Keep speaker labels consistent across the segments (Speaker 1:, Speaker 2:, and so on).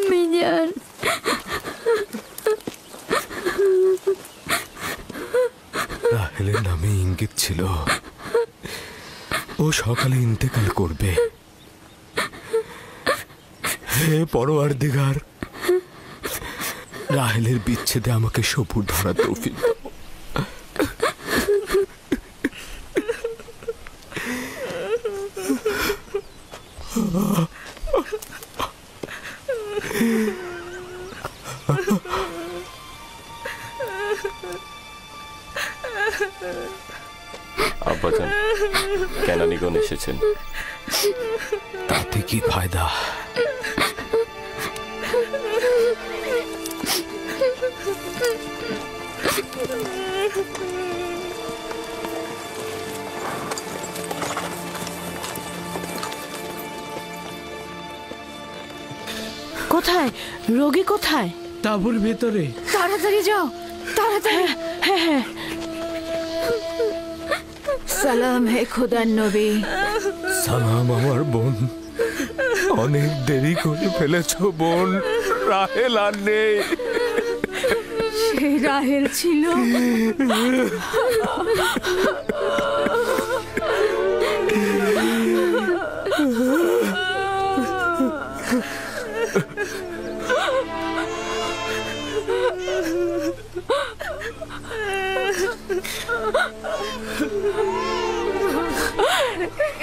Speaker 1: মিজান,
Speaker 2: রাহেলের নামে ইঙ্গিত ছিল ও সকালে ইন্তেকাল করবে। হে পরওয়ারদিগার, রাহেলের বিচ্ছেদে আমাকে সবুর ধরা তৌফিক দাও।
Speaker 3: আব্বাজান, কেনানিগণ এসেছেন।
Speaker 2: তাতে কি ফায়দা?
Speaker 4: কোথায় রোগী? কোথায়?
Speaker 5: তাঁবুর ভেতরে।
Speaker 4: তাড়াতাড়ি যাও, তাড়াতাড়ি। হ্যাঁ হ্যাঁ। সালাম হে খোদার নবী।
Speaker 2: সালাম আমার বোন। অনেক দেরি করে ফেলেছ বোন, রাহেল আর নেই।
Speaker 4: সে রাহেল ছিল।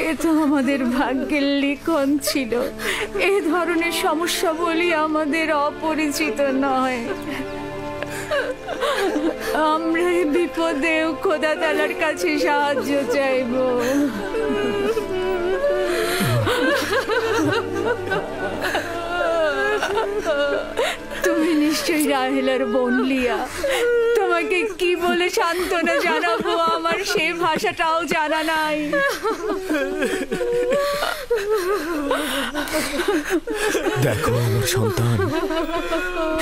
Speaker 4: এ তো আমাদের ভাগ্যের লিখন ছিল। এ ধরনের সমস্যা বলি আমাদের অপরিচিত নয়। আমরা এই বিপদেও খোদা তাআলার কাছে সাহায্য চাইব। তুমি নিশ্চয়ই রাহেলার বোন লিয়া। তোমাকে কি বলে সান্ত্বনা জানাবো আমার সেই ভাষাটাও জানা নাই।
Speaker 2: দেখো আমার সন্তান,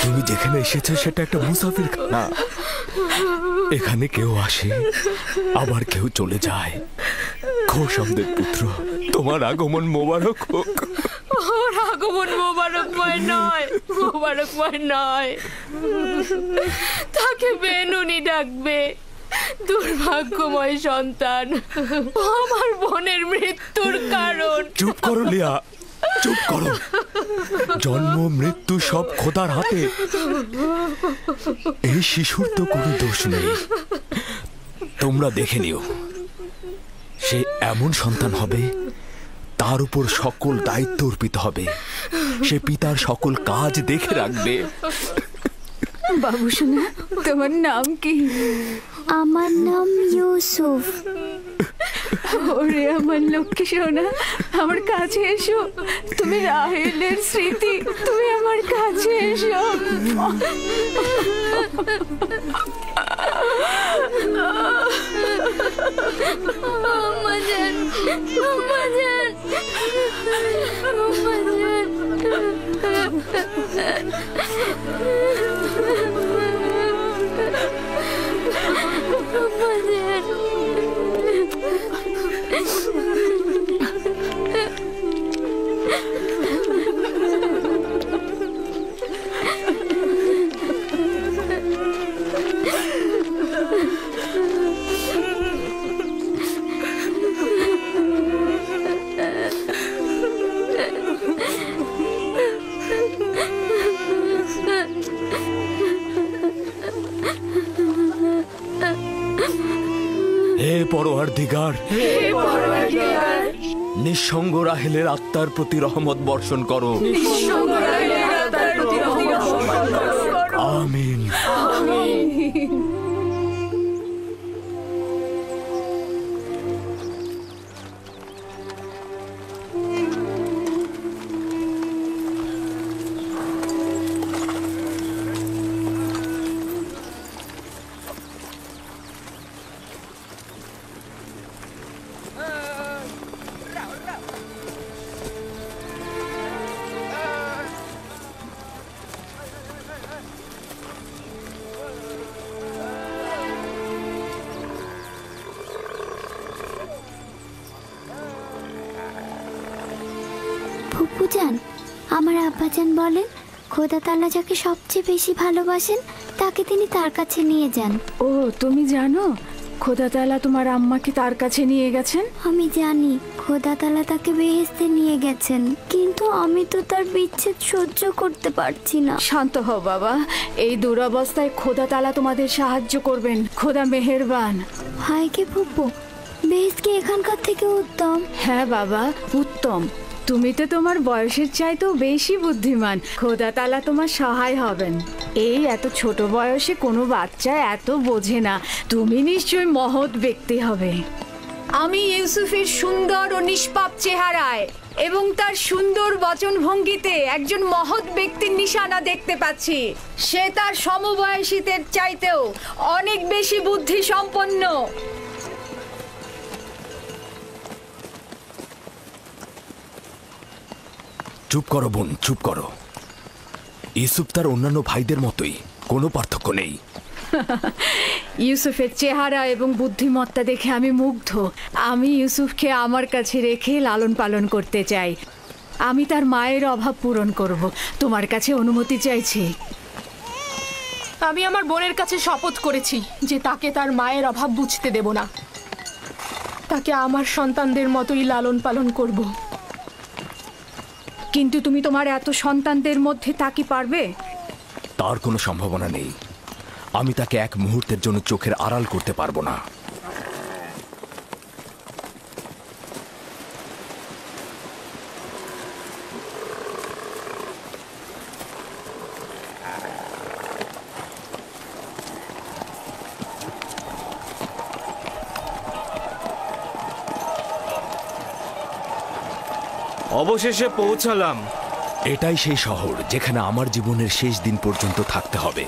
Speaker 2: তুমি যেখানে এসেছো সেটা একটা মুসাফির খানা। এখানে কেউ আসে আবার কেউ চলে যায়। খোশামদের পুত্র, তোমার আগমন মোবারক হোক।
Speaker 4: ওর আগমন মোবারকময় নয়, মোবারকময় নয়। তাকে বেনুনি ডাকবে। দুর্ভাগ্যময় সন্তান, আমার বোনের মৃত্যুর কারণ।
Speaker 2: চুপ করো লিয়া, চুপ করো। জন্ম মৃত্যু সব খোদার হাতে। এই শিশুর তো কোনো দোষ নেই। তোমরা দেখে নিও, সে এমন সন্তান হবে তার উপর সকল দায়িত্ব অর্পিত হবে। সে পিতার সকল কাজ দেখে রাখবে।
Speaker 4: বাবু শোনা, তোমার নাম কি?
Speaker 1: আমার নাম ইউসুফ।
Speaker 4: ওরে আমার লক্ষ্মী সোনা, আমার কাছে এসো। তুমি রাহেলের স্মৃতি, তুমি আমার কাছে এসো।
Speaker 1: আমাজান, আমাজান, আমাজান।
Speaker 2: হে পরওয়ারদিগার, নিঃসঙ্গ রাহেলের আত্মার প্রতি রহমত বর্ষণ করো। আমিন।
Speaker 1: ফুপুজান, আমার আব্বাজান বলেন খোদা তাআলা যাকে সবচেয়ে বেশি ভালোবাসেন তাকে তিনি তার কাছে নিয়ে যান।
Speaker 4: ও, তুমি জানো খোদা তাআলা তোমার আম্মাকে তার কাছে নিয়ে গেছেন?
Speaker 1: আমি জানি খোদা তাআলা তাকে বেহেশতে নিয়ে গেছেন, কিন্তু আমি তো তার বিচ্ছেদ সহ্য করতে পারছি না।
Speaker 4: শান্ত হও বাবা, এই দুরবস্থায় খোদা তাআলা তোমাদের সাহায্য করবেন। খোদা মেহেরবান।
Speaker 1: হায় কে ফুপু, বেহেশত কি এখানকার থেকে উত্তম?
Speaker 4: হ্যাঁ বাবা, উত্তম। তুমি তো তোমার বয়সের চাইতেও বেশি বুদ্ধিমান। খোদা তাআলা তোমার সহায় হবেন। এই এত ছোট বয়সে কোনো বাচ্চা এত বোঝে না। তুমি নিশ্চয়ই মহৎ ব্যক্তি হবে। আমি ইউসুফের সুন্দর ও নিষ্পাপ চেহারায় এবং তার সুন্দর বচনভঙ্গিতে একজন মহৎ ব্যক্তির নিশানা দেখতে পাচ্ছি। সে তার সমবয়সীদের চাইতেও অনেক বেশি বুদ্ধি সম্পন্ন।
Speaker 2: চুপ করো বোন, চুপ করো। ইউসুফ তার অন্যান্য ভাইদের মতোই, কোনো পার্থক্য নেই।
Speaker 4: ইউসুফের চেহারা এবং বুদ্ধিমত্তা দেখে আমি মুগ্ধ। আমি ইউসুফকে আমার কাছে রেখে লালন পালন করতে চাই। আমি তার মায়ের অভাব পূরণ করব। তোমার কাছে অনুমতি চাইছি।
Speaker 5: আমি আমার বোনের কাছে শপথ করেছি যে তাকে তার মায়ের অভাব বুঝতে দেব না। তাকে আমার সন্তানদের মতোই লালন পালন করব।
Speaker 4: কিন্তু তুমি তোমার এত সন্তানদের মধ্যে তা কি পারবে?
Speaker 2: তার কোনো সম্ভাবনা নেই। আমি তাকে এক মুহূর্তের জন্য চোখের আড়াল করতে পারবো না।
Speaker 6: অবশেষে পৌঁছালাম।
Speaker 2: এটাই সেই শহর যেখানে আমার জীবনের শেষ দিন পর্যন্ত থাকতে হবে।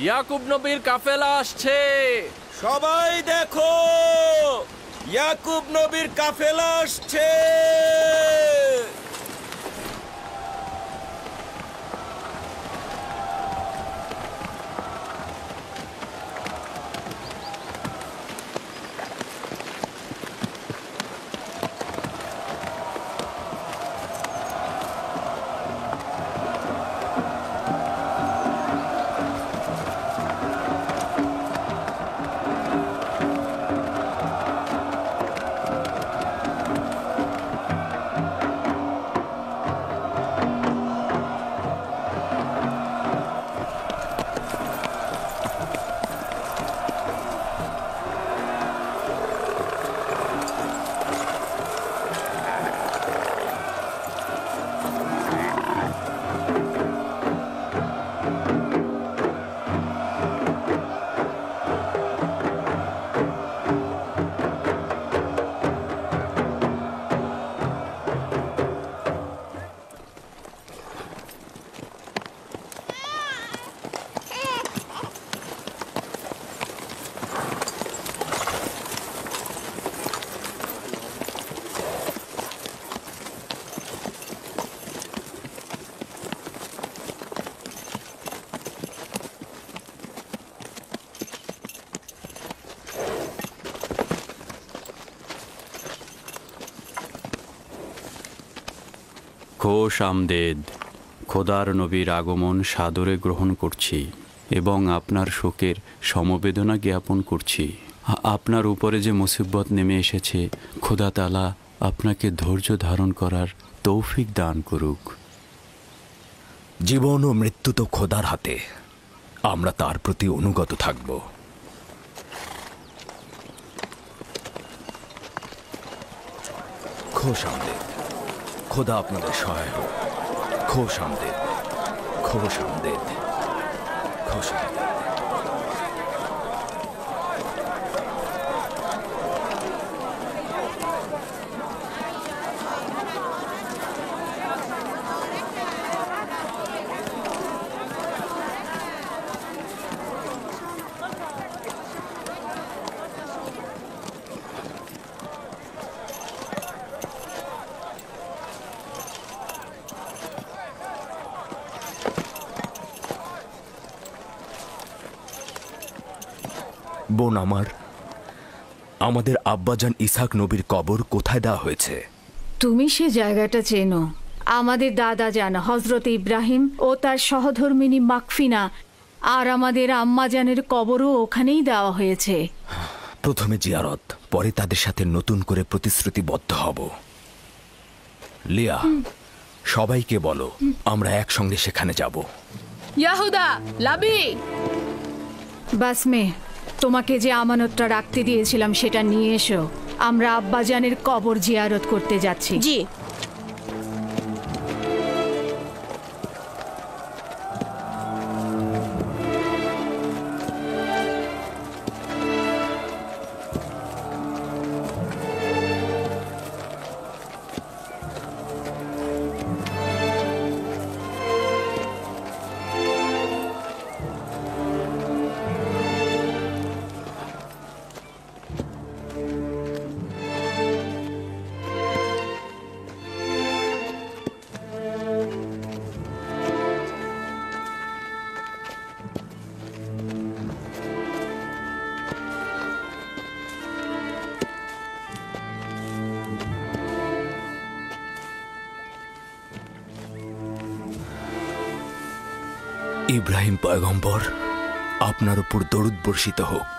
Speaker 6: ইয়াকুব নবীর কাফেলা আসছে।
Speaker 7: সবাই দেখো, ইয়াকুব নবীর কাফেলা আসছে।
Speaker 8: খোশ আমদেদ। খোদার নবীর আগমন সাদরে গ্রহণ করছি এবং আপনার শোকের সমবেদনা জ্ঞাপন করছি। আপনার উপরে যে মুসিবত নেমে এসেছে, খোদা তাআলা আপনাকে ধৈর্য ধারণ করার তৌফিক দান করুক।
Speaker 2: জীবন ও মৃত্যু তো খোদার হাতে, আমরা তার প্রতি অনুগত থাকব। খোশ আমদেদ। খোদা আপনাদের সহায় হোক। খোশ আমদেদ, খোশ আমদেদ, খোশ আমদেদ। বোন আমার, আমাদের আব্বাজান ইসহাক নবীর কবর কোথায় দেওয়া হয়েছে?
Speaker 4: তুমি সে জায়গাটা চেনো। আমাদের দাদা জান হজরত ইব্রাহিম ও তার সহধর্মিনী মাকফিনা আর আমাদের আম্মাজানের কবরও ওখানেই দেওয়া হয়েছে।
Speaker 2: প্রথমে জিয়ারত, পরে তাদের সাথে নতুন করে প্রতিশ্রুতিবদ্ধ হব। লিয়া, সবাইকে বলো আমরা একসঙ্গে সেখানে যাব।
Speaker 5: ইয়াহুদা, লাবি,
Speaker 4: বাসমে, তোমাকে যে আমানতটা রাখতে দিয়েছিলাম সেটা নিয়ে এসো। আমরা আব্বাজানের কবর জিয়ারত করতে যাচ্ছি।
Speaker 9: জি।
Speaker 2: ইব্রাহিম পয়গম্বর, আপনার উপর দরুদ বর্ষিত হোক।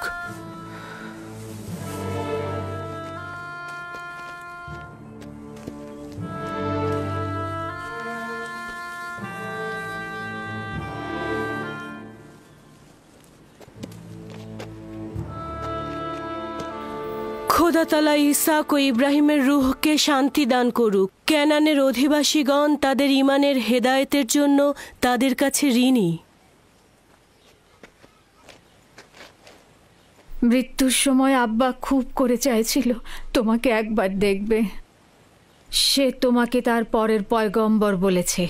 Speaker 9: খোদা তাআলা ইসহাক ও ইব্রাহিমের রূহকে শান্তি দান করুক। ক্যানানের অধিবাসীগণ তাদের ঈমানের হেদায়েতের জন্য তাদের কাছে ঋণী।
Speaker 4: মৃত্যুর সময় আব্বা খুব করে চাইছিল তোমাকে একবার দেখবে। সে তোমাকে তার পরের পয়গম্বর বলেছে।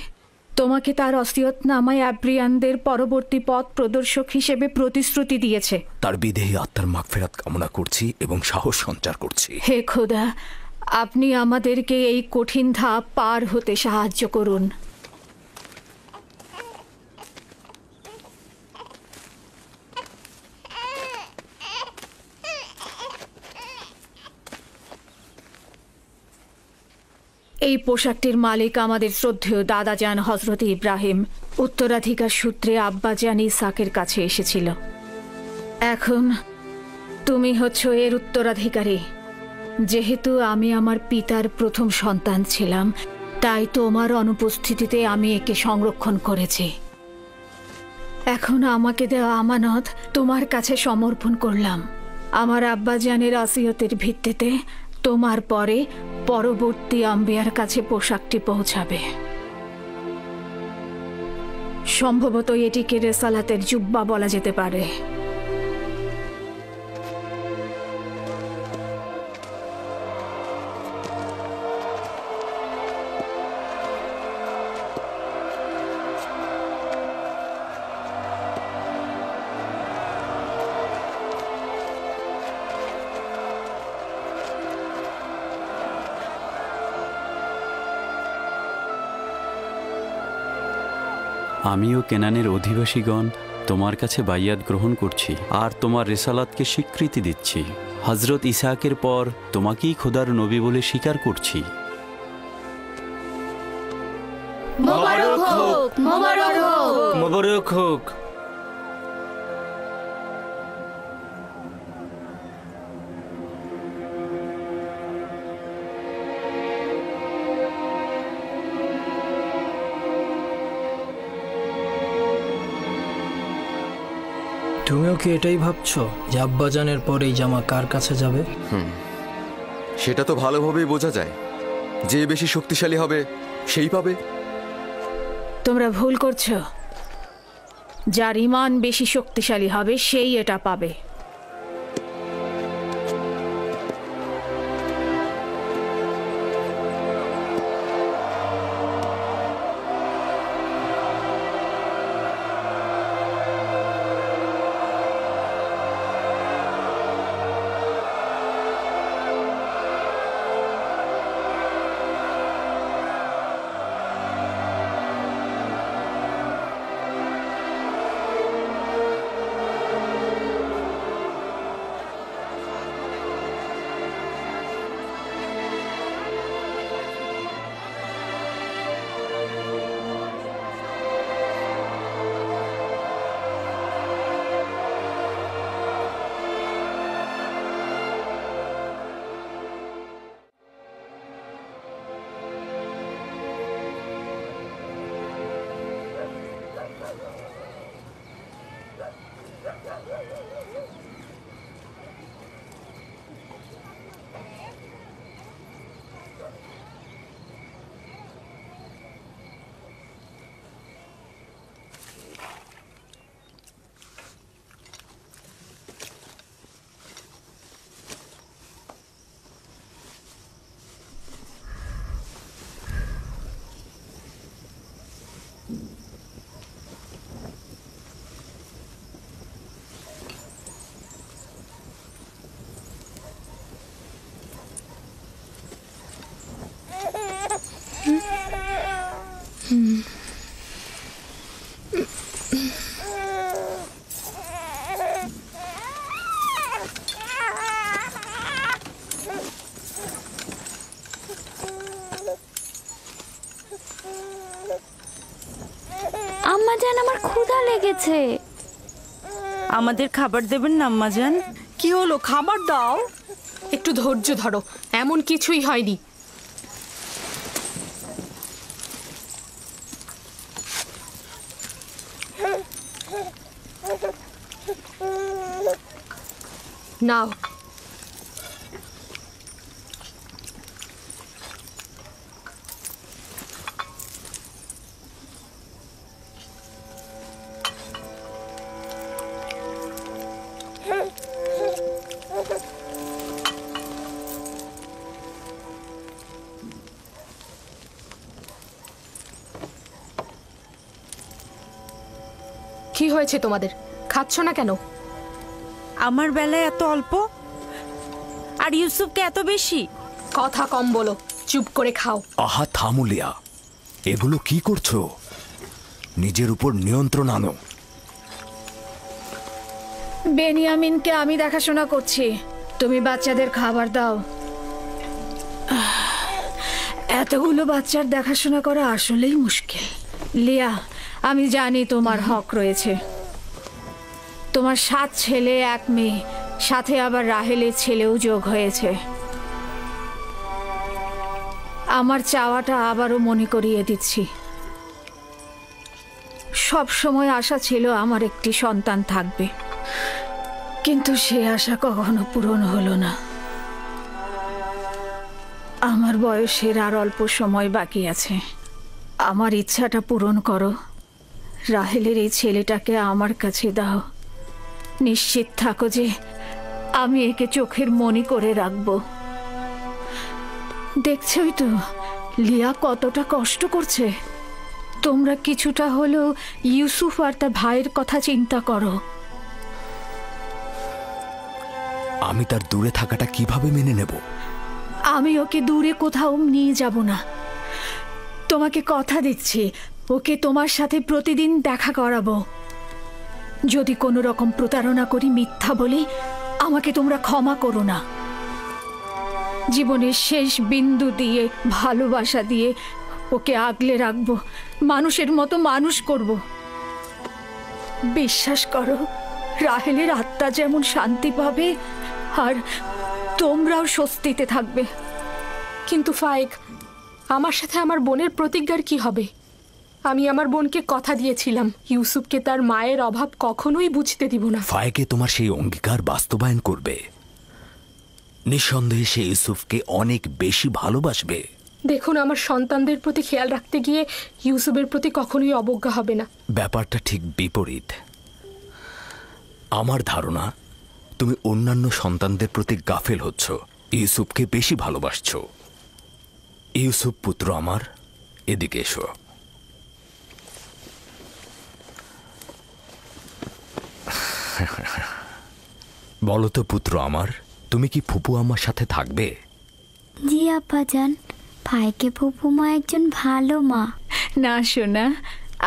Speaker 4: তোমাকে তার ওসিয়তনামায় আব্রিয়ানদের পরবর্তী পথ প্রদর্শক হিসেবে প্রতিশ্রুতি দিয়েছে।
Speaker 2: তার বিদেহী আত্মার মাগফিরাত কামনা করছি এবং সাহস সঞ্চার করছি।
Speaker 4: হে খোদা, আপনি আমাদেরকে এই কঠিন ধাপ পার হতে সাহায্য করুন। এই পোশাকটির মালিক আমাদের শ্রদ্ধেয় দাদাজান হজরত ইব্রাহিম। উত্তরাধিকার সূত্রে আব্বাজান ইসহাকের কাছে এসেছিল। এখন তুমি হচ্ছ এর উত্তরাধিকারী। যেহেতু আমি আমার পিতার প্রথম সন্তান ছিলাম, তাই তোমার অনুপস্থিতিতে আমি একে সংরক্ষণ করেছি। এখন আমাকে দেওয়া আমানত তোমার কাছে সমর্পণ করলাম। আমার আব্বাজানের ওসিয়তের ভিত্তিতে তোমার পরে পরবর্তী আম্বিয়ার কাছে পোশাকটি পৌঁছাবে। সম্ভবত এটিকে রেসালাতের জুব্বা বলা যেতে পারে।
Speaker 8: আমিও কেনানের অধিবাসীগণ তোমার কাছে বাইয়াত গ্রহণ করছি আর তোমার রেসালাতকে স্বীকৃতি দিচ্ছি। হজরত ইসহাকের পর তোমাকেই খোদার নবী বলে স্বীকার করছি।
Speaker 9: মোবারক হোক, মোবারক হোক,
Speaker 6: মোবারক হোক।
Speaker 10: তুমিও কি এটাই ভাবছো যে আব্বাজানের পর এই জামা কার কাছে যাবে?
Speaker 11: সেটা তো ভালোভাবেই বোঝা যায়। যে বেশি শক্তিশালী হবে সেই পাবে।
Speaker 4: তোমরা ভুল করছো। যার ঈমান বেশি শক্তিশালী হবে সেই এটা পাবে।
Speaker 1: আম্মাজান, আমার ক্ষুধা লেগেছে।
Speaker 12: আমাদের খাবার দেবেন না আম্মাজান?
Speaker 5: কি হলো, খাবার দাও। একটু ধৈর্য ধরো, এমন কিছুই হয়নি। নাও। কি হয়েছে তোমাদের? খাচ্ছ না কেন?
Speaker 12: আমার বেলায় এত অল্প, আর ইউসুফকে এত বেশি।
Speaker 5: কথা কম বলো, চুপ করে খাও।
Speaker 2: আহা থামুলিয়া, এগুলো কি করছো? নিজের উপর নিয়ন্ত্রণ আনো।
Speaker 4: বেনিয়ামিনকে আমি দেখাশোনা করছি, তুমি বাচ্চাদের খাবার দাও। এতগুলো বাচ্চার দেখাশোনা করা আসলেই মুশকিল। লিয়া, আমি জানি তোমার হক রয়েছে। তোমার 7 ছেলে 1 মেয়ে, সাথে আবার রাহেলের ছেলেও যোগ হয়েছে। আমার চাওয়াটা আবারও মনে করিয়ে দিচ্ছি। সব সময় আশা ছিল আমার একটি সন্তান থাকবে, কিন্তু সে আশা কখনো পূরণ হলো না। আমার বয়সের আর অল্প সময় বাকি আছে। আমার ইচ্ছাটা পূরণ করো। রাহেলের এই ছেলেটাকে আমার কাছে দাও। নিশ্চিত থাকো যে আমি একে চোখের মনি করে রাখবো। দেখছই তো লিয়া কতটা কষ্ট করছে। তোমরা কিছুটা হলেও ইউসুফ আর তার ভাইয়ের কথা চিন্তা করো।
Speaker 2: আমি তার দূরে থাকাটা কিভাবে মেনে নেব?
Speaker 4: আমি ওকে দূরে কোথাও নিয়ে যাব না। তোমাকে কথা দিচ্ছি, ওকে তোমার সাথে প্রতিদিন দেখা করাবো। যদি কোনো রকম প্রতারণা করি, মিথ্যা বলি, আমাকে তোমরা ক্ষমা করো না। জীবনের শেষ বিন্দু দিয়ে, ভালোবাসা দিয়ে ওকে আগলে রাখবো, মানুষের মতো মানুষ করব। বিশ্বাস করো, রাহেলের আত্মা যেমন শান্তি পাবে, আর তোমরাও স্বস্তিতে থাকবে।
Speaker 5: কিন্তু ফায়েক, আমার সাথে আমার বোনের প্রতিজ্ঞার কি হবে? আমি আমার বোনকে কথা দিয়েছিলাম ইউসুফকে তার মায়ের অভাব কখনোই বুঝতে দিব না।
Speaker 2: ফায়েকে তোমার সেই অঙ্গীকার বাস্তবায়ন করবে। নিঃসন্দেহে সে ইউসুফকে অনেক বেশি ভালোবাসবে।
Speaker 5: দেখুন, আমার সন্তানদের প্রতি খেয়াল রাখতে গিয়ে ইউসুফের প্রতি কখনোই অবজ্ঞা হবে না।
Speaker 2: ব্যাপারটা ঠিক বিপরীত। আমার ধারণা তুমি অন্যান্য সন্তানদের প্রতি গাফেল হচ্ছ, ইউসুফকে বেশি ভালোবাসছ। ইউসুফ পুত্র আমার, এদিকে এসো। বলো তো পুত্র আমার, তুমি কি ফুপু আমার সাথে থাকবে?
Speaker 1: জি আব্বাজান, ভাইকে ফুপুমা একজন ভালো মা।
Speaker 4: না সোনা,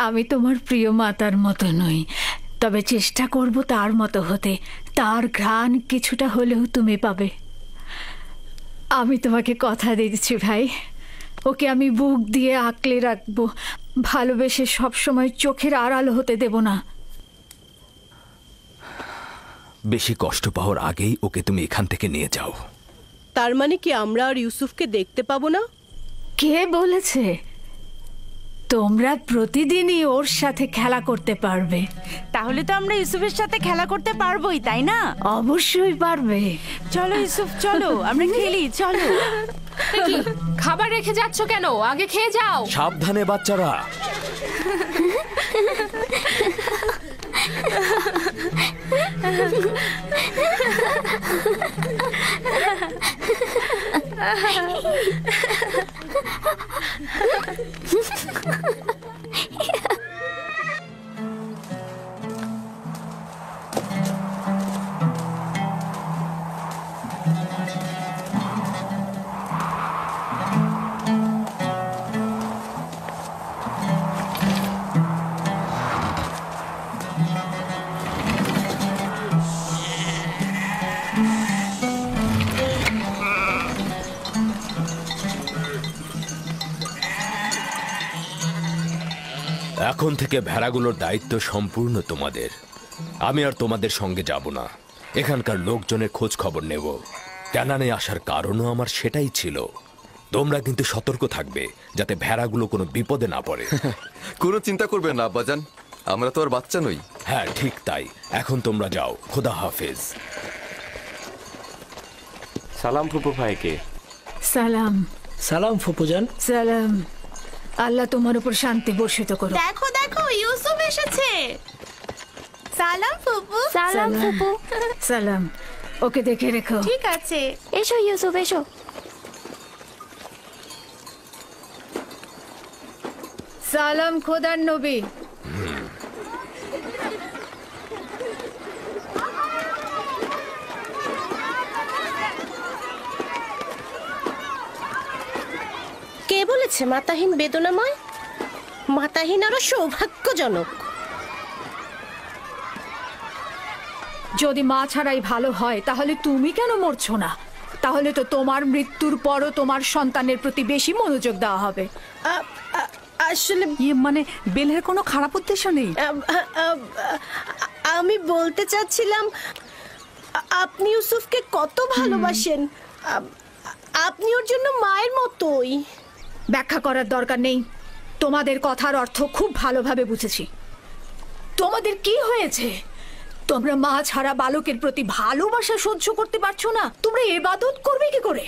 Speaker 4: আমি তোমার প্রিয় মাতার মতো নই, তবে চেষ্টা করব তার মতো হতে। তার ঘ্রাণ কিছুটা হলেও তুমি পাবে। আমি তোমাকে কথা দিচ্ছি ভাই, ওকে আমি বুক দিয়ে আঁকলে রাখবো, ভালোবেসে সবসময় চোখের আড়াল হতে দেব না।
Speaker 2: বেশি কষ্ট পাওয়ার আগেই ওকে তুমি এখান থেকে নিয়ে যাও।
Speaker 9: তার মানে কি আমরা আর ইউসুফকে দেখতে পাবো না?
Speaker 4: কে বলেছে? তোমরা প্রতিদিনই ওর সাথে খেলা করতে পারবে।
Speaker 12: তাহলে তো আমরা ইউসুফের সাথে খেলা করতে পারবোই, তাই না?
Speaker 4: অবশ্যই পারবে।
Speaker 12: চলো ইউসুফ, চলো আমরা খেলি, চলো।
Speaker 5: কি খাবার রেখে যাচ্ছ কেন? আগে খেয়ে যাও।
Speaker 2: সাবধানে বাচ্চারা। এখন থেকে ভেড়াগুলোর দায়িত্ব সম্পূর্ণ তোমাদের। আমি আর তোমাদের সঙ্গে যাব না, এখানকার লোকজনের খোঁজ খবর নেব। ক্যানানে আসার কারণও আমার সেটাই ছিল। তোমরা কিন্তু সতর্ক থাকবে যাতে ভেড়াগুলো কোনো বিপদে না পড়ে।
Speaker 11: কোনো চিন্তা করবেন না আব্বাজান, আমরা তো আর বাচ্চা নই।
Speaker 2: হ্যাঁ ঠিক তাই। এখন তোমরা যাও, খোদা হাফেজ।
Speaker 3: সালাম ফুপু ভাইকে।
Speaker 4: সালাম।
Speaker 10: সালাম ফুপুজান।
Speaker 4: সালাম। আল্লাহ তোমার উপর শান্তি বর্ষিত করো।
Speaker 12: দেখো দেখো, ইউসুফ এসেছে। সালাম ফুপু।
Speaker 1: সালাম ফুপু।
Speaker 4: সালাম। ওকে দেখে রেখো।
Speaker 12: ঠিক আছে।
Speaker 1: এসো ইউসুফ, এসো।
Speaker 4: সালাম খোদার নবী।
Speaker 9: কে বলেছে মাতাহীন বেদনাময়? মাতাহীন আরো সৌভাগ্যজনক।
Speaker 4: যদি মা ছাড়াই ভালো হয় তাহলে তুমি কেন মরছো না? তাহলে তো তোমার মৃত্যুর পরও তোমার সন্তানের প্রতি বেশি মনোযোগ দেওয়া হবে।
Speaker 9: আসলে
Speaker 13: মানে বেলের কোনো খারাপ উদ্দেশ্য নেই।
Speaker 9: আমি বলতে চাচ্ছিলাম, আপনি ইউসুফকে কত ভালোবাসেন। আপনি ওর জন্য মায়ের মতোই।
Speaker 4: ব্যাখ্যা করার দরকার নেই। তোমাদের কথার অর্থ খুব ভালোভাবে বুঝেছি। তোমাদের কি হয়েছে? তোমরা মা ছাড়া বালকের প্রতি ভালোবাসা সহ্য করতে পারছো না? তোমরা ইবাদত করবে কি করে?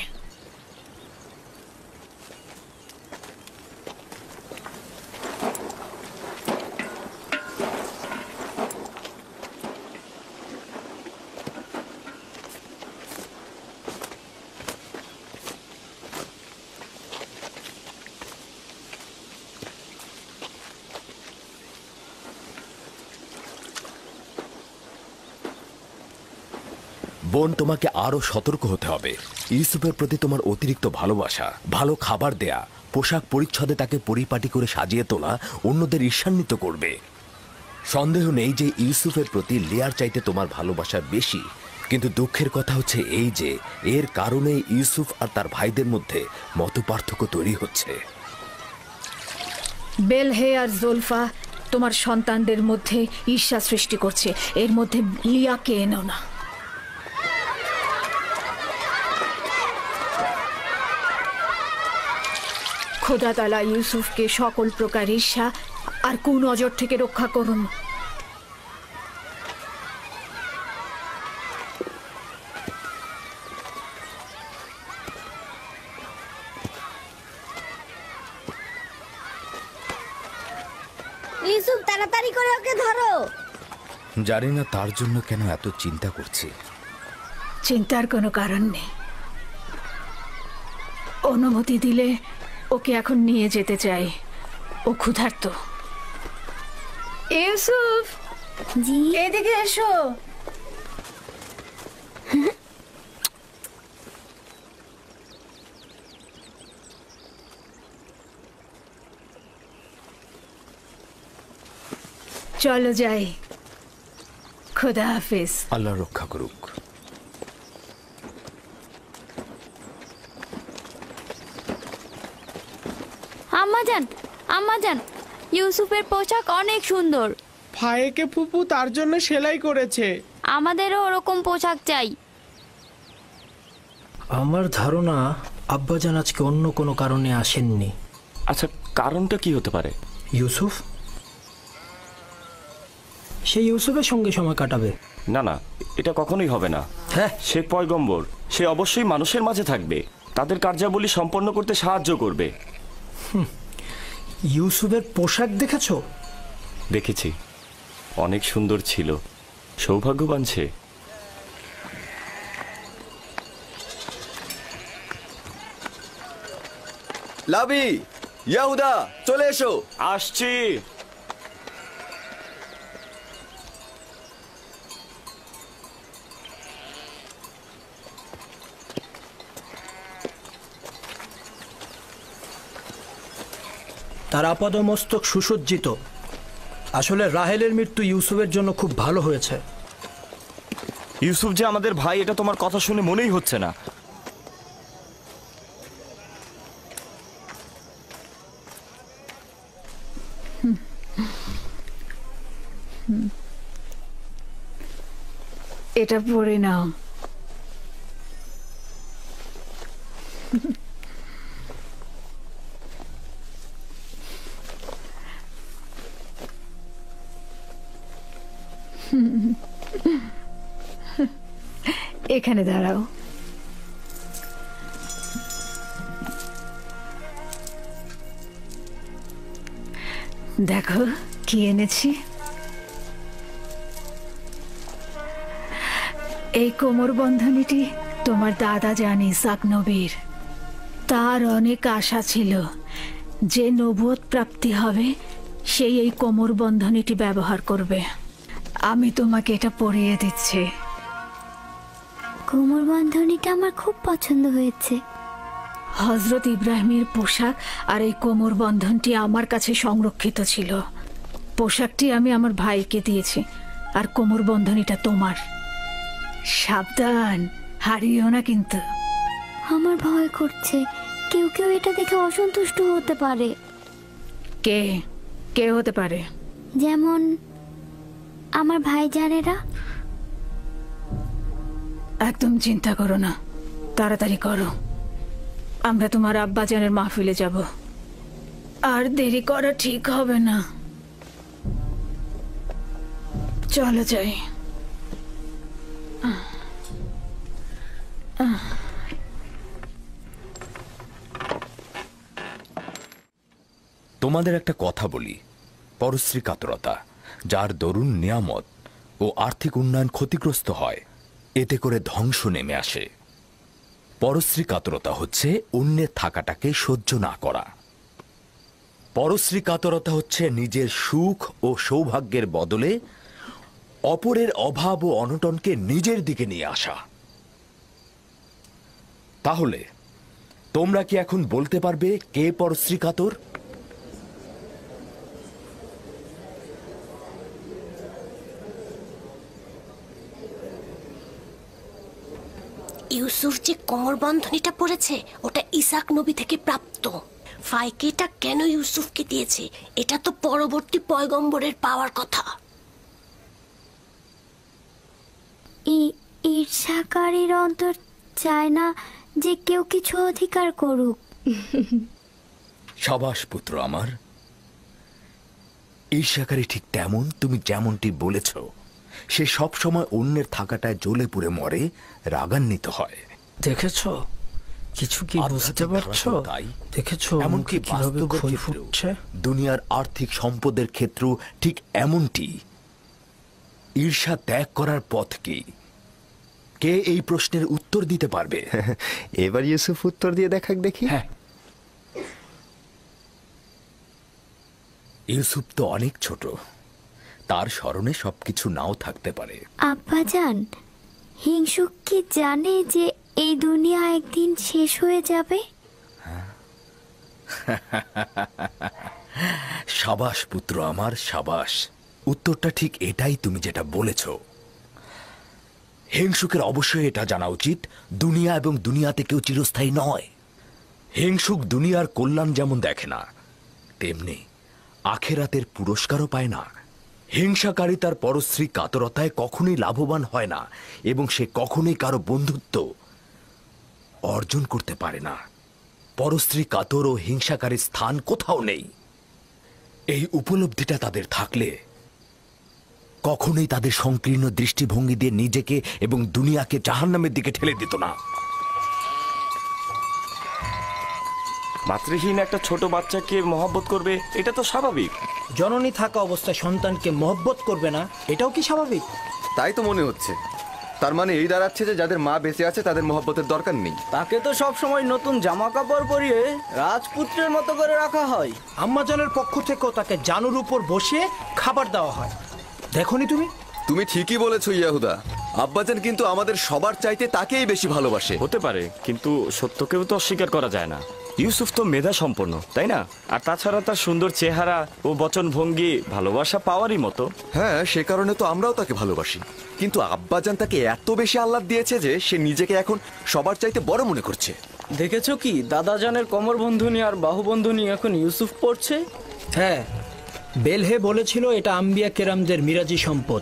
Speaker 2: বোন, তোমাকে আরো সতর্ক হতে হবে। ইউসুফের প্রতি তোমার অতিরিক্ত ভালোবাসা, ভালো খাবার দেয়া, পোশাক পরিচ্ছদে তাকে পরিপাটি করে সাজিয়ে তোলা অন্যদের ঈর্ষান্বিত করবে। সন্দেহ নেই যে ইউসুফের প্রতি লিয়ার চাইতে তোমার ভালোবাসা বেশি। কিন্তু দুঃখের কথা হচ্ছে এই যে এর কারণে ইউসুফ আর তার ভাইদের মধ্যে মতপার্থক্য তৈরি হচ্ছে।
Speaker 4: বেলহে আর জোলফা তোমার সন্তানদের মধ্যে ঈর্ষা সৃষ্টি করছে। এর মধ্যে লিয়াকে এনো না। খোদা তাআলা ইউসুফকে সকল প্রকার ঈর্ষা আর কুনজর থেকে রক্ষা করুন।
Speaker 1: ইউসুফ, তাড়াতাড়ি করে ওকে ধরো।
Speaker 2: জানি না তার জন্য কেন এত চিন্তা করছি।
Speaker 4: চিন্তার কোনো কারণ নেই। অনুমতি দিলে ওকে এখন নিয়ে যেতে চাই। ও ক্ষুধার্ত। ইউসুফ,
Speaker 1: জি,
Speaker 4: এদিকে এসো। চলো যাই। খোদা হাফেজ।
Speaker 2: আল্লাহ রক্ষা করুক।
Speaker 1: আম্মাজান, আম্মাজান, ইউসুফের পোশাক অনেক সুন্দর।
Speaker 14: ভাইকে ফুপু তার জন্য সেলাই করেছে।
Speaker 1: আমাদেরও ওরকম পোশাক চাই।
Speaker 10: আমার ধারণা আব্বাজান আজকে অন্য কোনো কারণে আসেননি।
Speaker 3: আচ্ছা, কারণটা কি হতে পারে?
Speaker 10: ইউসুফ? সে ইউসুফের সঙ্গে সময় কাটাবে?
Speaker 3: না না, এটা কখনোই হবে না।
Speaker 10: হ্যাঁ,
Speaker 3: সে পয়গম্বর, সে অবশ্যই মানুষের মাঝে থাকবে, তাদের কার্যাবলী সম্পন্ন করতে সাহায্য করবে।
Speaker 10: ইউসুফের পোশাক দেখেছো?
Speaker 3: দেখেছি, অনেক সুন্দর ছিল। সৌভাগ্যবান সে।
Speaker 11: লাবি, ইয়াহুদা, চলে এসো।
Speaker 3: আসছি।
Speaker 10: তার আপাদমস্তক সুসজ্জিত। আসলে রাহেলের মৃত্যু ইউসুফের জন্য খুব ভালো হয়েছে।
Speaker 3: ইউসুফ যে আমাদের ভাই, এটা তোমার কথা শুনে মনেই হচ্ছে না।
Speaker 4: এটা পড়ে নাও। এখানে দাঁড়াও। দেখো কি এনেছি। এই কোমর বন্ধনীটি তোমার দাদা জান ইসাক নবীর। তার অনেক আশা ছিল যে নবুয়ত প্রাপ্তি হবে সেই এই কোমর বন্ধনীটি ব্যবহার করবে। আমি তোমাকে এটা পরিয়ে দিচ্ছি।
Speaker 1: কোমর বন্ধনীটা আমার খুব পছন্দ হয়েছে।
Speaker 4: হযরত ইব্রাহিমের পোশাক আর এই কোমর বন্ধনটি আমার কাছে সংরক্ষিত ছিল। পোশাকটি আমি আমার ভাইকে দিয়েছি, আর কোমর বন্ধনীটা তোমার। সাবধান, হারিও না কিন্তু।
Speaker 1: আমার ভয় করছে, কেউ কেউ এটা দেখে অসন্তুষ্ট হতে পারে।
Speaker 4: কে কে হতে পারে?
Speaker 1: যেমন আমার ভাইজানেরা।
Speaker 4: একদম চিন্তা করো না, তাড়াতাড়ি করো। আমরা তোমার আব্বাজানের মাহফিলে যাব, আর দেরি করা ঠিক হবে না। চলো যাই।
Speaker 2: তোমাদের একটা কথা বলি, পরশ্রী কাতরতা, যার দরুন নিয়ামত ও আর্থিক উন্নয়ন ক্ষতিগ্রস্ত হয়, এতে করে ধ্বংস নেমে আসে। পরশ্রী কাতরতা হচ্ছে অন্যের থাকাটাকে সহ্য না করা। পরশ্রী কাতরতা হচ্ছে নিজের সুখ ও সৌভাগ্যের বদলে অপরের অভাব ও অনটনকে নিজের দিকে নিয়ে আসা। তাহলে তোমরা কি এখন বলতে পারবে কে পরশ্রী কাতর?
Speaker 9: ইউসুফ যে কোমর বন্ধনীটা পড়েছে ওটা ইসাক নবী থেকে প্রাপ্ত। ফাইকে এটা কেন ইউসুফকে দিয়েছে? এটা তো পরবর্তী পয়গম্বরের পাওয়ার কথা।
Speaker 1: ঈর্ষাকারীর অন্তর চায় না যে কেউ কিছু অধিকার করুক।
Speaker 2: সাবাস পুত্র আমার। ঈর্ষাকারী ঠিক তেমন, তুমি যেমনটি বলেছ, সে সব সময় অন্যের থাকাটায় জ্বলে পুড়ে মরে, রাগান্বিত হয়।
Speaker 10: দেখেছো কিছু কি বুঝতে পারছো? দেখেছো
Speaker 2: এমনকি
Speaker 10: কিভাবে ক্ষয় ফুটছে।
Speaker 2: দুনিয়ার আর্থিক সম্পদের ক্ষেত্রেও ঠিক এমনটি। ঈর্ষা ত্যাগ করার পথ কি? কে এই প্রশ্নের উত্তর দিতে পারবে?
Speaker 15: এবার ইউসুফ উত্তর দিয়ে দেখাক দেখি।
Speaker 2: হ্যাঁ, ইউসুফ তো অনেক ছোট, তার স্মরণে সবকিছু নাও থাকতে পারে।
Speaker 1: আব্বাজান, হিংসুক কি জানে যে এই দুনিয়া একদিন শেষ হয়ে যাবে?
Speaker 2: সাবাস পুত্র আমার, সাবাস। উত্তরটা ঠিক এটাই, তুমি যেটা বলেছ। হিংসুকের অবশ্যই এটা জানা উচিত, দুনিয়া এবং দুনিয়াতে কেউ চিরস্থায়ী নয়। হিংসুক দুনিয়ার কল্যাণ যেমন দেখে না, তেমনি আখেরাতের পুরস্কারও পায় না। হিংসাকারী তার পরশ্রী কাতরতায় কখনোই লাভবান হয় না, এবং সে কখনোই কারো বন্ধুত্ব অর্জন করতে পারে না। পরশ্রী কাতর ও হিংসাকারীর স্থান কোথাও নেই। এই উপলব্ধিটা তাদের থাকলে কখনোই তাদের সংকীর্ণ দৃষ্টিভঙ্গি দিয়ে নিজেকে এবং দুনিয়াকে জাহান্নামের দিকে ঠেলে দিত না।
Speaker 3: মাতৃহীন একটা ছোট বাচ্চাকে মহব্বত করবে, এটা তো স্বাভাবিক।
Speaker 10: জননী থাকা অবস্থায় সন্তানকে মহব্বত করবে না, এটাও কি স্বাভাবিক?
Speaker 11: তাই তো মনে হচ্ছে। তার মানে এই দাঁড়াচ্ছে যে যাদের মা বেঁচে আছে তাদের মহব্বতের দরকার নেই।
Speaker 16: তাকে তো সব সময় নতুন জামা কাপড় পরিয়ে রাজপুত্রের মতো করে রাখা হয়।
Speaker 10: আম্মাজানের পক্ষ থেকেও তাকে জানুর উপর বসিয়ে খাবার দেওয়া হয়। দেখোনি তুমি?
Speaker 11: তুমি ঠিকই বলেছো ইয়াহুদা। আব্বাজান কিন্তু আমাদের সবার চাইতে তাকেই বেশি ভালোবাসে।
Speaker 3: হতে পারে, কিন্তু সত্যকেও তো অস্বীকার করা যায় না। ইউসুফ তো মেধা সম্পন্ন, তাই না? আর তাছাড়া তার সুন্দর চেহারা ও বচন ভঙ্গি ভালোবাসা পাওয়ারই মতো।
Speaker 11: হ্যাঁ, সে কারণে তো আমরাও তাকে ভালোবাসি। কিন্তু আব্বাজান তাকে এত বেশি আহ্লাদ দিয়েছে যে সে নিজেকে এখন সবার চাইতে বড় মনে করছে।
Speaker 16: দেখেছো কি, দাদাজানের কোমর বন্ধনী আর বাহু বন্ধনী এখন ইউসুফ পড়ছে।
Speaker 10: হ্যাঁ, বেলহে বলেছিল এটা আম্বিয়া কেরামদের মিরাজি সম্পদ।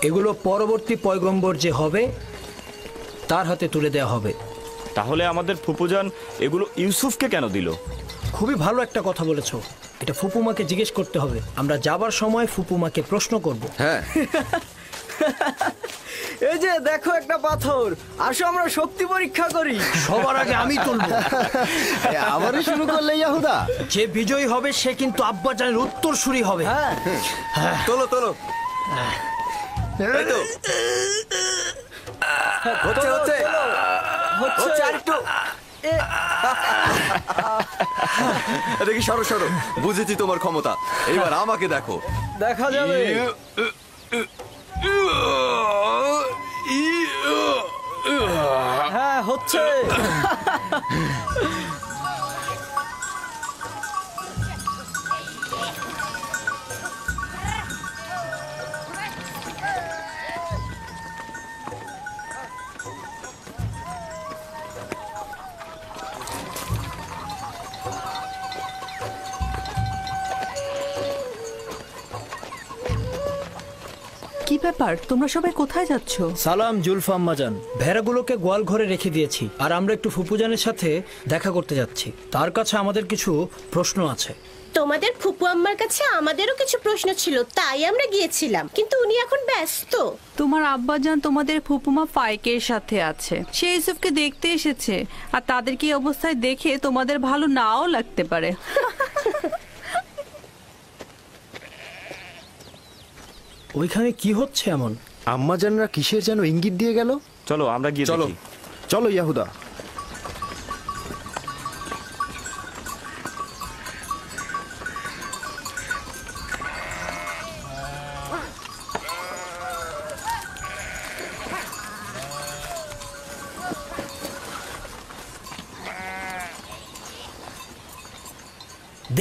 Speaker 10: এগুলো পরবর্তী পয়গম্বর যে হবে তার হাতে তুলে দেওয়া হবে।
Speaker 3: তাহলে আমাদের ফুপুজান এগুলো ইউসুফকে কেন দিল?
Speaker 10: খুবই ভালো একটা কথা বলেছো। এটা ফুপুমাকে জিজ্ঞেস করতে হবে। আমরা যাবার সময় ফুপুমাকে প্রশ্ন করব।
Speaker 11: হ্যাঁ।
Speaker 16: এই যে দেখো একটা পাথর, আসো আমরা শক্তি পরীক্ষা করি।
Speaker 10: সবার আগে আমি তুলবো।
Speaker 15: আবারও শুরু করলে ইয়াহুদা?
Speaker 10: যে বিজয়ী হবে সে কিন্তু আব্বাজানের উত্তরসূরি হবে।
Speaker 16: হ্যাঁ,
Speaker 11: তোলো তোলো। এই তো হচ্ছে হচ্ছে হচ্ছে আরেকটু। দেখি, সরো সরো। বুঝেছি তোমার ক্ষমতা, এবার আমাকে দেখো।
Speaker 16: দেখা যাবে। হ্যাঁ, হচ্ছে।
Speaker 13: কি ব্যাপার, তোমরা সবাই কোথায় যাচ্ছ?
Speaker 10: সালাম জুলফা আম্মাজান। ভেড়াগুলোকে গোয়াল ঘরে রেখে দিয়েছি, আর আমরা একটু ফুপুজানের সাথে দেখা করতে যাচ্ছি। তার কাছে আমাদের কিছু প্রশ্ন আছে।
Speaker 9: তোমাদের ফুপু আম্মার কাছে আমাদেরও কিছু প্রশ্ন ছিল, তাই আমরা গিয়েছিলাম, কিন্তু উনি এখন ব্যস্ত।
Speaker 13: তোমার আব্বাজান তোমাদের ফুপুমা ফাইকের সাথে আছে। সে ইউসুফকে দেখতে এসেছে, আর তাদেরকে এই অবস্থায় দেখে তোমাদের ভালো নাও লাগতে পারে।
Speaker 10: ওইখানে কি হচ্ছে এমন?
Speaker 15: আম্মাজানরা কিসের যেন ইঙ্গিত দিয়ে গেল।
Speaker 3: চলো আমরা গিয়ে
Speaker 15: চলো
Speaker 3: দেখি।
Speaker 15: চলো ইয়াহুদা।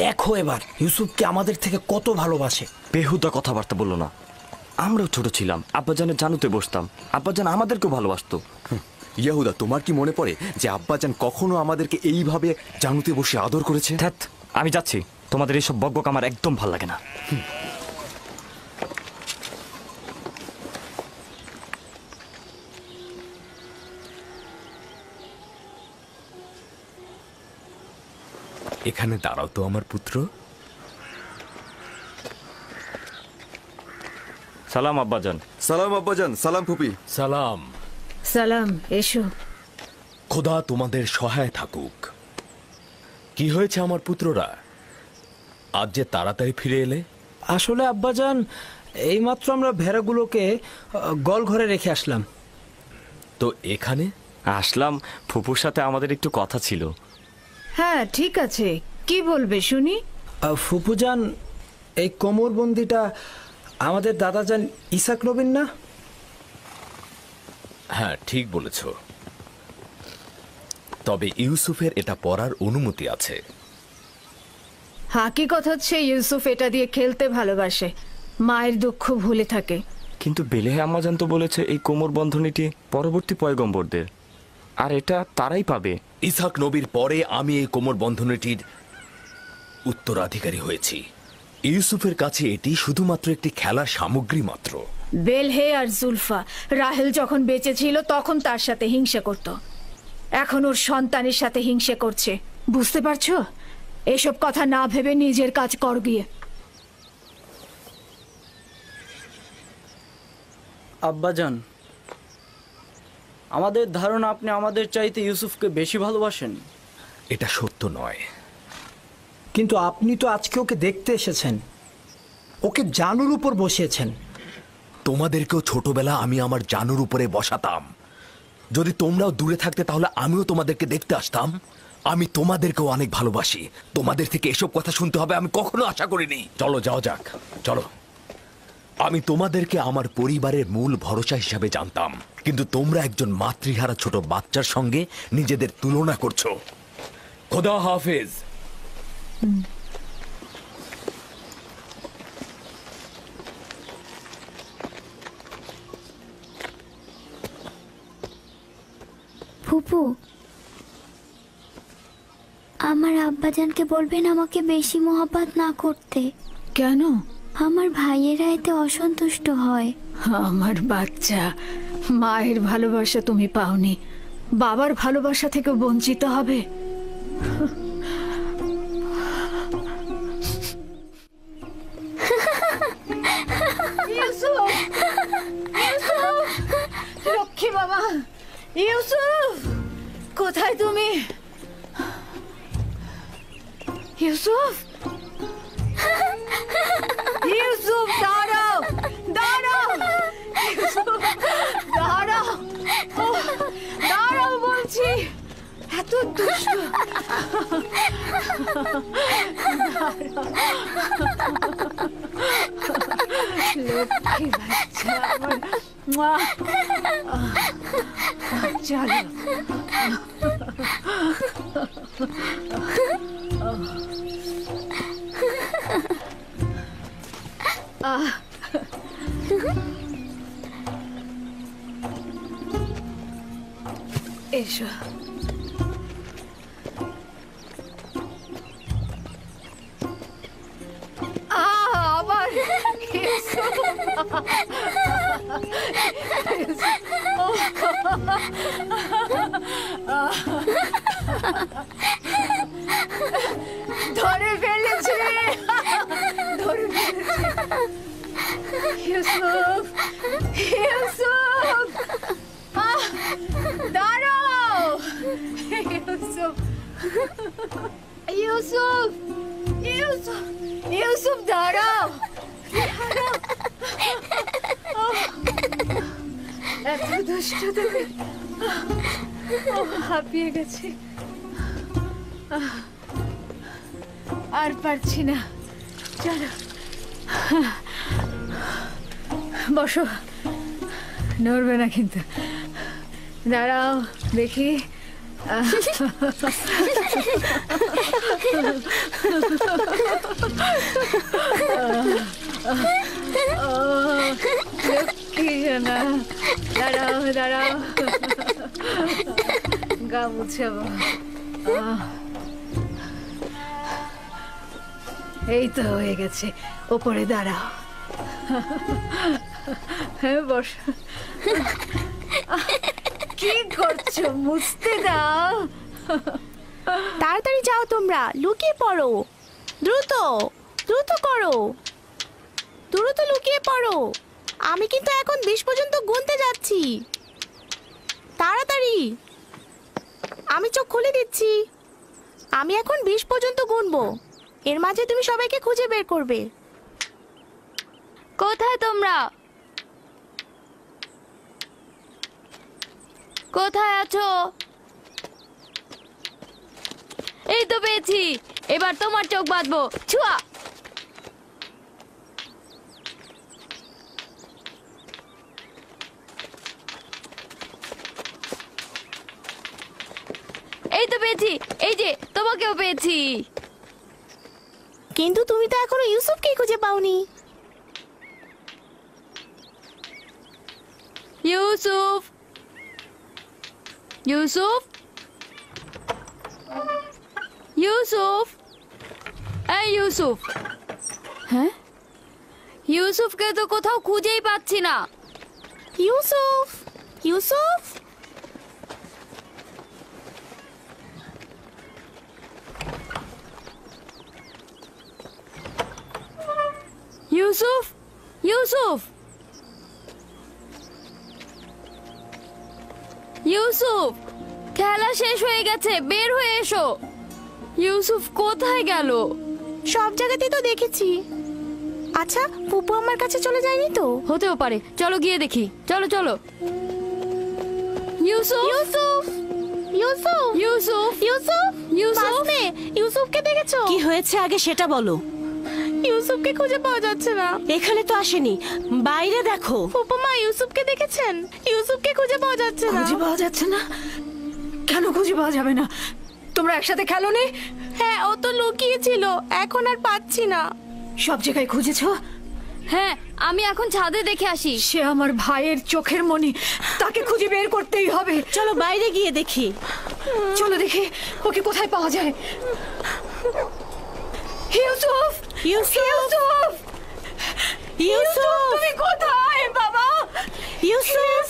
Speaker 10: দেখো এবার ইউসুফকে আমাদের থেকে কত ভালোবাসে।
Speaker 3: বেহুদা কথাবার্তা বললো না। আমরাও ছোট ছিলাম, আব্বাজানের জানুতে বসতাম, আব্বাজান আমাদেরকেও ভালোবাসতো।
Speaker 11: ইয়াহুদা, তোমার কি মনে পড়ে যে আব্বাজান কখনো আমাদেরকে এইভাবে জানুতে বসে আদর করেছে?
Speaker 3: ধ্যাৎ, আমি যাচ্ছি। তোমাদের এইসব বকবক আমার একদম ভাল লাগে না।
Speaker 2: এখানে দাঁড়াও তো আমার পুত্র।
Speaker 3: সালাম আব্বাজান।
Speaker 11: সালাম আব্বাজান। সালাম ফুপি।
Speaker 2: সালাম।
Speaker 4: সালাম, এসো।
Speaker 2: খোদা তোমাদের সহায় থাকুক। কি হয়েছে আমার পুত্ররা, আজ যে তাড়াতাড়ি ফিরে এলে?
Speaker 10: আসলে আব্বাজান, এইমাত্র আমরা ভেড়াগুলোকে গোয়াল ঘরে রেখে আসলাম।
Speaker 2: তো এখানে
Speaker 3: আসলাম, ফুপুর সাথে আমাদের একটু কথা ছিল।
Speaker 4: হ্যাঁ, ঠিক আছে, কি বলবে শুনি।
Speaker 10: ফুপুজান, এই কোমরবন্দিটা আমাদের দাদাজান ইসাক নবীন না?
Speaker 2: হ্যাঁ, ঠিক বলেছ। তবে ইউসুফের এটা পরার অনুমতি আছে।
Speaker 4: হাকিকত হচ্ছে ইউসুফ এটা দিয়ে খেলতে ভালোবাসে, মায়ের দুঃখ ভুলে থাকে।
Speaker 3: কিন্তু বেলেহে আম্মাজান তো বলেছে এই কোমর বন্ধনীটি পরবর্তী পয়গম্বরদের, আর এটা তারাই পাবে।
Speaker 2: ইসাক নবীর পরে আমি এই কোমর বন্ধনীটির উত্তরাধিকারী হয়েছি। ইউসুফের কাছে এটি শুধুমাত্র একটি খেলার সামগ্রী মাত্র।
Speaker 4: বেলহে আর জুলফা রাহেল যখন বেঁচে ছিল তখন তার সাথে হিংসা করত, এখন ওর সন্তানের সাথে হিংসা করছে। বুঝতে পারছো? এসব কথা না ভেবে নিজের কাজ কর গিয়ে।
Speaker 16: আব্বাজান, আমাদের ধারণা আপনি আমাদের চাইতে ইউসুফকে বেশি ভালোবাসেন।
Speaker 2: এটা সত্য নয়।
Speaker 10: কিন্তু আপনি তো আজকে ওকে দেখতে এসেছেন, ওকে জানুর উপর বসিয়েছেন।
Speaker 2: তোমাদেরকেও ছোটবেলা আমি আমার জানুর উপরে বসাতাম। যদি তোমরাও দূরে থাকতে তাহলে আমিও তোমাদেরকে দেখতে আসতাম। আমি তোমাদেরকেও অনেক ভালোবাসি। তোমাদের থেকে এসব কথা শুনতে হবে আমি কখনো আশা করিনি। চলো যাও যাক, চলো। আমি তোমাদেরকে আমার পরিবারের মূল ভরসা হিসাবে জানতাম, কিন্তু তোমরা একজন মাতৃহারা ছোট বাচ্চার সঙ্গে নিজেদের তুলনা করছো। খোদা হাফেজ।
Speaker 1: ফুপু, আমার আব্বাজানকে বলবেন আমাকে বেশি মহব্বত না করতে।
Speaker 4: কেন?
Speaker 1: আমার ভাইয়েরা এতে অসন্তুষ্ট হয়।
Speaker 4: আমার বাচ্চা, মায়ের ভালোবাসা তুমি পাওনি, বাবার ভালোবাসা থেকে বঞ্চিত হবে। লক্ষ্মী বাবা, ইউসুফ কোথায় তুমি? ইউসুফ, ইউসুফ দাঁড়াও, দাঁড়াও, দাঁড়াও, দাঁড়াও বলছি। এত দুষ্ট। লক্ষ্মী বাচ্চা আমার। চলো। এসো। আবার ধরে ফেলেছে, ধরে ফেলেছে। ইউসুফ, ইউসুফ দাঁড়াও। ইউসুফ, ইউসুফ, ইউসুফ, ইউসুফ দাঁড়াও, দাঁড়াও। এত দুষ্ট তুমি। হাঁপিয়ে গেছে, আর পারছি না। চলো বসো, নড়বে না কিন্তু। দাঁড়াও দেখি। লক্ষ্মী জানা, দাঁড়াও, দাঁড়াও, গা মুছাবো। এই তো হয়ে গেছে, ওপরে দাঁড়াও। হ্যাঁ বস। কি করছো? মুছতে দাও।
Speaker 17: তাড়াতাড়ি যাও, তোমরা লুকিয়ে পড়ো। দ্রুত দ্রুত করো, দ্রুত লুকিয়ে পড়ো। আমি কিন্তু এখন 20 পর্যন্ত গুনতে যাচ্ছি। তাড়াতাড়ি, আমি চোখ খুলে দিচ্ছি। আমি এখন 20 পর্যন্ত গুনবো। এর মাঝে তুমি সবাইকে খুঁজে বের করবে।
Speaker 1: কোথায় তোমরা? কোথায় আছো? এই তো পেয়েছি, এবার তোমার চোখ বাঁধবো। ছুয়া। এই তো পেয়েছি, এই যে তোমাকেও পেয়েছি।
Speaker 17: কিন্তু তুমি তো এখনো ইউসুফকে খুঁজে পাওনি।
Speaker 1: ইউসুফ, ইউসুফ, ইউসুফ, এই ইউসুফ। হ্যাঁ, ইউসুফকে তো কোথাও খুঁজেই পাচ্ছি না।
Speaker 17: ইউসুফ, ইউসুফ,
Speaker 1: ইউসুফ, ইউসুফ, ইউসুফ, খেলা শেষ হয়ে গেছে, বের হয়ে এসো। ইউসুফ কোথায় গেল?
Speaker 17: সব জায়গাতেই তো দেখেছি। আচ্ছা, ফুপু আমার কাছে চলে যায়নি তো?
Speaker 1: হতেও পারে, চলো গিয়ে দেখি। চলো চলো। ইউসুফ,
Speaker 17: ইউসুফ, ইউসুফ,
Speaker 1: ইউসুফ,
Speaker 17: ইউসুফ,
Speaker 1: ইউসুফ,
Speaker 17: বাসনে, ইউসুফকে দেখেছো?
Speaker 9: কি হয়েছে আগে সেটা বলো।
Speaker 17: ইউসুফকে খুঁজে পাওয়া যাচ্ছে না।
Speaker 9: এখানে তো আসেনি, বাইরে দেখো।
Speaker 17: ফুপুমা, ইউসুফকে দেখেছেন? ইউসুফকে খুঁজে পাওয়া যাচ্ছে না।
Speaker 4: খুঁজে পাওয়া যাচ্ছে না? কেন খুঁজে পাওয়া যাবে না? তোমরা একসাথে খেলোনি?
Speaker 17: হ্যাঁ, ও তো লুকিয়ে ছিল, এখন আর পাচ্ছি না।
Speaker 4: সব জায়গায় খুঁজেছো?
Speaker 1: হ্যাঁ, আমি এখন ছাদে দেখে আসি।
Speaker 4: সে আমার ভাইয়ের চোখের মনি, তাকে খুঁজে বের করতেই হবে।
Speaker 9: চলো বাইরে গিয়ে দেখি।
Speaker 4: চলো দেখি ওকে কোথায় পাওয়া যায়। ইউসুফ,
Speaker 9: ইউসুফ,
Speaker 4: ইউসুফ,
Speaker 9: ইউসুফ,
Speaker 4: তুমি কোথায় বাবা?
Speaker 9: ইউসুফ,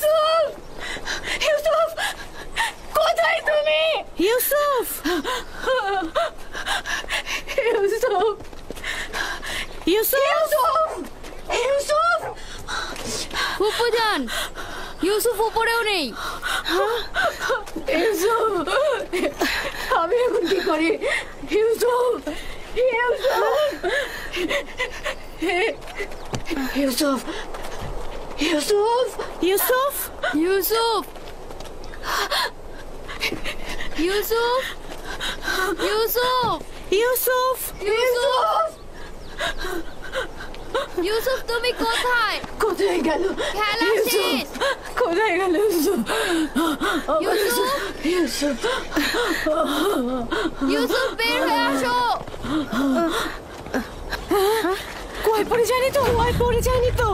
Speaker 4: ইউসুফ, কোথায় তুমি?
Speaker 9: ইউসুফ,
Speaker 4: ইউসুফ,
Speaker 9: ইউসুফ,
Speaker 4: ইউসুফ,
Speaker 1: ফুপুজান, ইউসুফ উপরেও নেই।
Speaker 4: ইউসুফ, আমি এখন কি করি? ইউসুফ, ইউসুফ, ইউসুফ,
Speaker 1: ইউসুফ, ইউসুফ, ইউসুফ, ইউসুফ,
Speaker 9: ইউসুফ,
Speaker 1: ইউসুফ, ইউসুফ, তুমি কোথায়?
Speaker 4: কোথায় গেল?
Speaker 1: খেলা শেষ।
Speaker 4: কোথায় গেল ইউসুফ?
Speaker 1: ইউসুফ,
Speaker 4: ইউসুফ,
Speaker 1: ইউসুফ, বের হয়ে আসো।
Speaker 4: কুয়ায় পড়ে যায়নি তো?
Speaker 9: কুয়ায় পড়ে যায়নি তো?